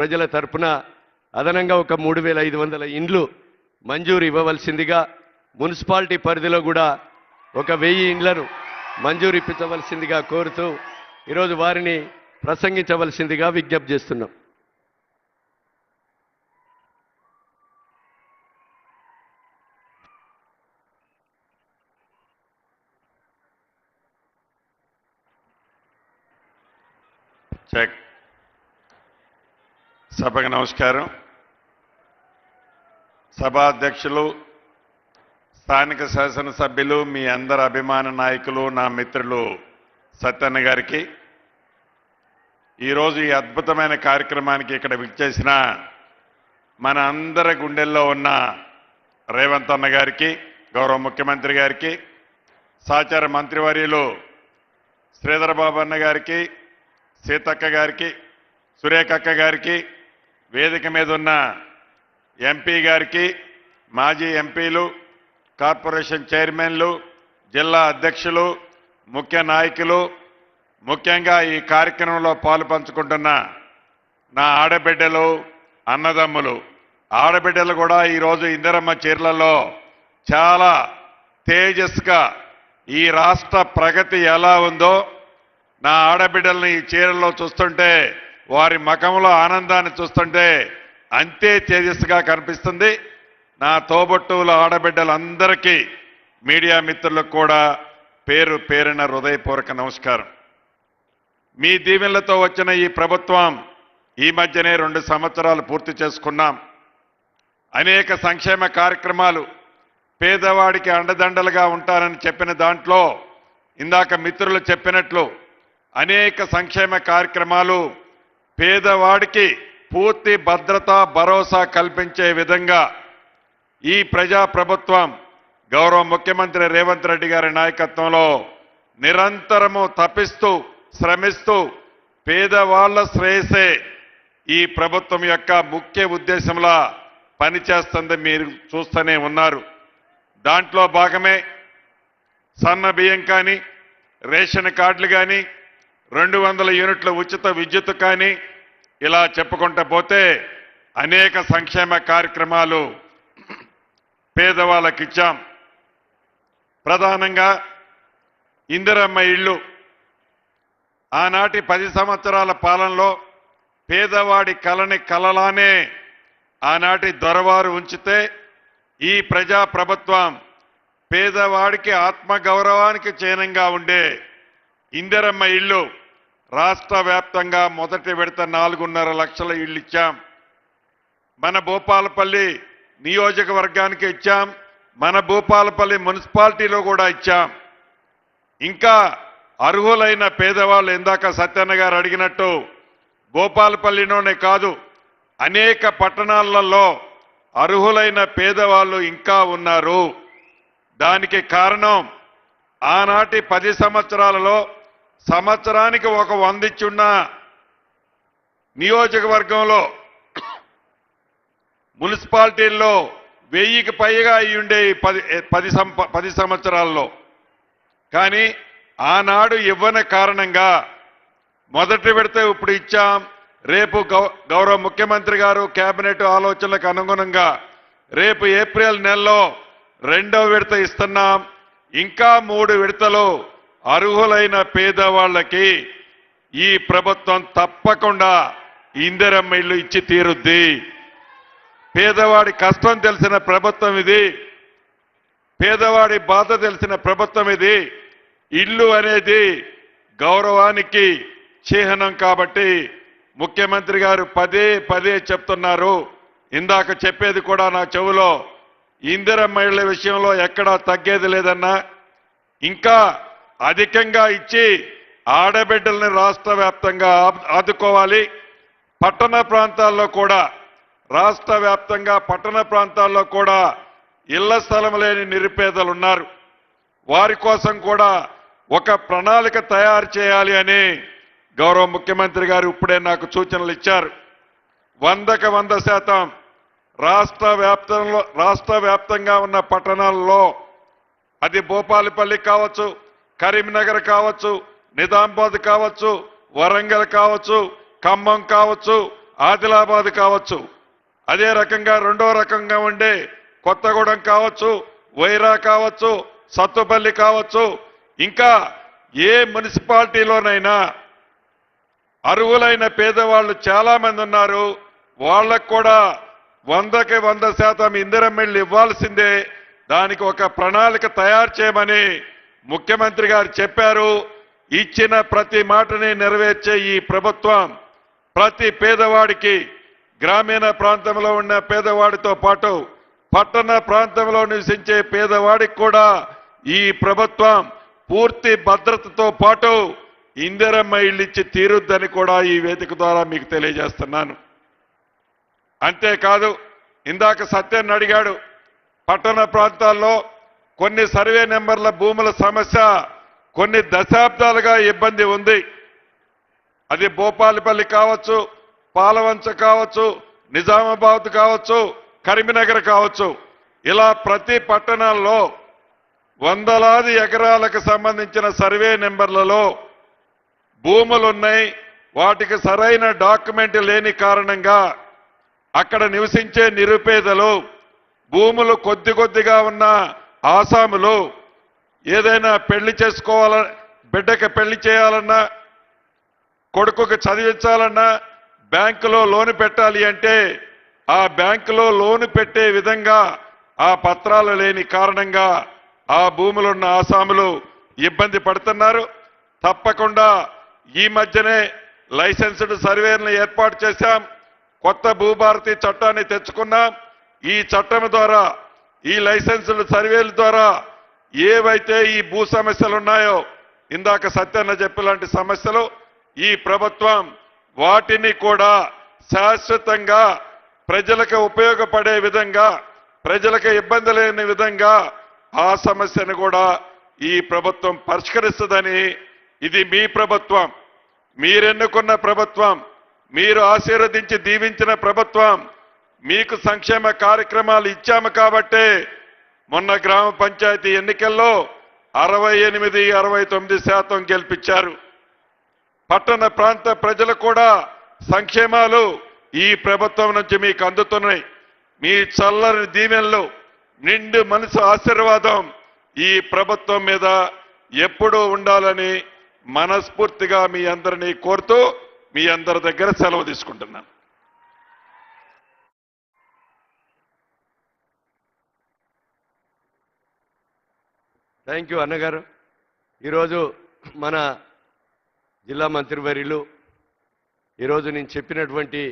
ప్రజల తరపున అదనంగా ఒక 3500 ఇండ్లు మంజూరు ఇవ్వవలసిందిగా, మున్సిపాలిటీ పరిధిలో కూడా ఒక 1000 ఇండ్లను మంజూరు ఇప్పించవలసిందిగా కోరుతూ ఈరోజు వారిని ప్రసంగించవలసిందిగా విజ్ఞప్తి చేస్తున్నాం. చెక్. సభకు నమస్కారం. సభాధ్యక్షులు, స్థానిక శాసనసభ్యులు, మీ అందరి అభిమాన నాయకులు, నా మిత్రులు సత్యన్న గారికి, ఈరోజు ఈ అద్భుతమైన కార్యక్రమానికి ఇక్కడ విచ్చేసిన మన అందరి గుండెల్లో ఉన్న రేవంత్ అన్న గారికి, గౌరవ ముఖ్యమంత్రి గారికి, సహచార మంత్రివర్యులు శ్రీధర్ బాబు అన్న గారికి, సీతక్క గారికి, సురేఖక్క గారికి, వేదిక మీద ఉన్న ఎంపీ గారికి, మాజీ ఎంపీలు, కార్పొరేషన్ చైర్మన్లు, జిల్లా అధ్యక్షులు, ముఖ్య నాయకులు, ముఖ్యంగా ఈ కార్యక్రమంలో పాలు పంచుకుంటున్న నా ఆడబిడ్డలు, అన్నదమ్ములు, ఆడబిడ్డలు కూడా ఈరోజు ఇందిరమ్మ చీరలలో చాలా తేజస్గా ఈ రాష్ట్ర ప్రగతి ఎలా ఉందో నా ఆడబిడ్డల్ని ఈ చీరల్లో చూస్తుంటే, వారి ముఖంలో ఆనందాన్ని చూస్తుంటే అంతే తేజస్సుగా కనిపిస్తుంది. నా తోబుట్టువుల ఆడబిడ్డలందరికీ, మీడియా మిత్రులకు కూడా పేరు పేరున హృదయపూర్వక నమస్కారం. మీ దీవెనలతో వచ్చిన ఈ ప్రభుత్వం ఈ మధ్యనే 2 సంవత్సరాలు పూర్తి చేసుకున్నాం. అనేక సంక్షేమ కార్యక్రమాలు, పేదవాడికి అండదండలుగా ఉంటారని చెప్పిన దాంట్లో ఇందాక మిత్రులు చెప్పినట్లు అనేక సంక్షేమ కార్యక్రమాలు పేదవాడికి పూర్తి భద్రత, భరోసా కల్పించే విధంగా ఈ ప్రజా ప్రభుత్వం గౌరవ ముఖ్యమంత్రి రేవంత్ రెడ్డి గారి నాయకత్వంలో నిరంతరము తపిస్తూ శ్రమిస్తూ పేదవాళ్ల శ్రేయసే ఈ ప్రభుత్వం యొక్క ముఖ్య ఉద్దేశంలా పనిచేస్తుంది. మీరు చూస్తూనే ఉన్నారు. దాంట్లో భాగమే సన్న బియ్యం కానీ, రేషన్ కార్డులు కానీ, 200 యూనిట్ల ఉచిత విద్యుత్ కానీ, ఇలా చెప్పుకుంటూ పోతే అనేక సంక్షేమ కార్యక్రమాలు పేదవాళ్ళకి ఇచ్చాం. ప్రధానంగా ఇందిరమ్మ ఇళ్ళు ఆనాటి 10 సంవత్సరాల పాలనలో పేదవాడి కలని కలలానే ఆనాటి దొరవారు ఉంచితే, ఈ ప్రజా ప్రభుత్వం పేదవాడికి ఆత్మగౌరవానికి చిహ్నంగా ఉండే ఇందిరమ్మ ఇళ్ళు రాష్ట్ర వ్యాప్తంగా మొదటి విడత 4.5 లక్షల ఇళ్ళు ఇచ్చాం. మన భూపాలపల్లి నియోజకవర్గానికి ఇచ్చాం, మన భూపాలపల్లి మున్సిపాలిటీలో కూడా ఇచ్చాం. ఇంకా అర్హులైన పేదవాళ్ళు, ఇందాక సత్యన్న గారు అడిగినట్టు భూపాలపల్లిలోనే కాదు అనేక పట్టణాలలో అర్హులైన పేదవాళ్ళు ఇంకా ఉన్నారు. దానికి కారణం ఆనాటి 10 సంవత్సరాలలో సంవత్సరానికి ఒక 100 ఇచ్చున్న నియోజకవర్గంలో మున్సిపాలిటీల్లో 1000కి పైగా అయ్యుండే 10 సంవత్సరాల్లో. కానీ ఆనాడు ఇవ్వని కారణంగా మొదటి విడత ఇప్పుడు ఇచ్చాం. రేపు గౌరవ ముఖ్యమంత్రి గారు కేబినెట్ ఆలోచనలకు అనుగుణంగా రేపు ఏప్రిల్ నెలలో 2వ విడత ఇస్తున్నాం. ఇంకా 3 విడతలు అర్హులైన పేదవాళ్ళకి ఈ ప్రభుత్వం తప్పకుండా ఇందిరమ్మ ఇల్లు ఇచ్చి తీరుద్ది. పేదవాడి కష్టం తెలిసిన ప్రభుత్వం ఇది, పేదవాడి బాధ తెలిసిన ప్రభుత్వం ఇది. ఇల్లు అనేది గౌరవానికి చిహ్నం కాబట్టి ముఖ్యమంత్రి గారు పదే చెప్తున్నారు. ఇందాక చెప్పేది కూడా నా చెవులో, ఇందిరమ్మ ఇళ్ల విషయంలో ఎక్కడా తగ్గేది లేదన్నా, ఇంకా అధికంగా ఇచ్చి ఆడబిడ్డల్ని రాష్ట్ర వ్యాప్తంగా ఆదుకోవాలి. పట్టణ ప్రాంతాల్లో కూడా, రాష్ట్ర వ్యాప్తంగా పట్టణ ప్రాంతాల్లో కూడా ఇళ్ల స్థలం లేని నిరుపేదలు ఉన్నారు. వారి కోసం కూడా ఒక ప్రణాళిక తయారు చేయాలి అని గౌరవ ముఖ్యమంత్రి గారు ఇప్పుడే నాకు సూచనలు ఇచ్చారు. 100కి 100% రాష్ట్ర వ్యాప్తంగా ఉన్న పట్టణాల్లో, అది భూపాలపల్లి కావచ్చు, కరీంనగర్ కావచ్చు, నిజామాబాద్ కావచ్చు, వరంగల్ కావచ్చు, ఖమ్మం కావచ్చు, ఆదిలాబాద్ కావచ్చు, అదే రకంగా రెండో రకంగా ఉండే కొత్తగూడెం కావచ్చు, వైరా కావచ్చు, సత్తుపల్లి కావచ్చు, ఇంకా ఏ మున్సిపాలిటీలోనైనా అర్హులైన పేదవాళ్ళు చాలా మంది ఉన్నారు. వాళ్ళకు కూడా 100కి 100% ఇందిరమ్మ ఇళ్ళు ఇవ్వాల్సిందే. దానికి ఒక ప్రణాళిక తయారు చేయమని ముఖ్యమంత్రి గారు చెప్పారు. ఇచ్చిన ప్రతి మాటని నెరవేర్చే ఈ ప్రభుత్వం ప్రతి పేదవాడికి, గ్రామీణ ప్రాంతంలో ఉన్న పేదవాడితో పాటు పట్టణ ప్రాంతంలో నివసించే పేదవాడికి కూడా ఈ ప్రభుత్వం పూర్తి భద్రతతో పాటు ఇందిరమ్మ ఇళ్ళు ఇచ్చి తీరుద్దని కూడా ఈ వేదిక ద్వారా మీకు తెలియజేస్తున్నాను. అంతేకాదు, ఇందాక సత్యాన్ని అడిగాడు, పట్టణ ప్రాంతాల్లో కొన్ని సర్వే నెంబర్ల భూముల సమస్య కొన్ని దశాబ్దాలుగా ఇబ్బంది ఉంది. అది భూపాలపల్లి కావచ్చు, పాలవంచ కావచ్చు, నిజామాబాద్ కావచ్చు, కరీంనగర్ కావచ్చు, ఇలా ప్రతి పట్టణాల్లో వందలాది ఎకరాలకు సంబంధించిన సర్వే నెంబర్లలో భూములున్నాయి. వాటికి సరైన డాక్యుమెంట్ లేని కారణంగా అక్కడ నివసించే నిరుపేదలు, భూములు కొద్దిగా ఉన్న ఆసాములు ఏదైనా పెళ్లి చేసుకోవాలన్నా, బిడ్డకి పెళ్లి చేయాలన్నా, కొడుకుకి చదివించాలన్నా బ్యాంకులో లోను పెట్టాలి అంటే ఆ బ్యాంకులో లోను పెట్టే విధంగా ఆ పత్రాలు లేని కారణంగా ఆ భూములున్న ఆసాములు ఇబ్బంది పడుతున్నారు. తప్పకుండా ఈ మధ్యనే లైసెన్స్డ్ సర్వేలను ఏర్పాటు చేశాం. కొత్త భూభారతి చట్టాన్ని తెచ్చుకున్నాం. ఈ చట్టం ద్వారా, ఈ లైసెన్స్డ్ సర్వేల ద్వారా ఏవైతే ఈ భూ సమస్యలు ఉన్నాయో, ఇందాక సత్యన్న చెప్పిలాంటి సమస్యలు, ఈ ప్రభుత్వం వాటిని కూడా శాశ్వతంగా ప్రజలకు ఉపయోగపడే విధంగా, ప్రజలకు ఇబ్బంది లేని విధంగా ఆ సమస్యను కూడా ఈ ప్రభుత్వం పరిష్కరిస్తుందని. ఇది మీ ప్రభుత్వం, మీరెన్నుకున్న ప్రభుత్వం, మీరు ఆశీర్వదించి దీవించిన ప్రభుత్వం. మీకు సంక్షేమ కార్యక్రమాలు ఇచ్చాము కాబట్టే మొన్న గ్రామ పంచాయతీ ఎన్నికల్లో 68-69% గెలిపించారు. పట్టణ ప్రాంత ప్రజలు కూడా సంక్షేమాలు ఈ ప్రభుత్వం నుంచి మీకు అందుతున్నాయి. మీ చల్లని దీవెనలు, నిండు మనసు ఆశీర్వాదం ఈ ప్రభుత్వం మీద ఎప్పుడూ ఉండాలని మనస్ఫూర్తిగా మీ అందరినీ కోరుతూ మీ అందరి దగ్గర సెలవు తీసుకుంటున్నాను. థ్యాంక్ యూ అన్నగారు. ఈరోజు మన జిల్లా మంత్రివర్యులు ఈరోజు నేను చెప్పినటువంటి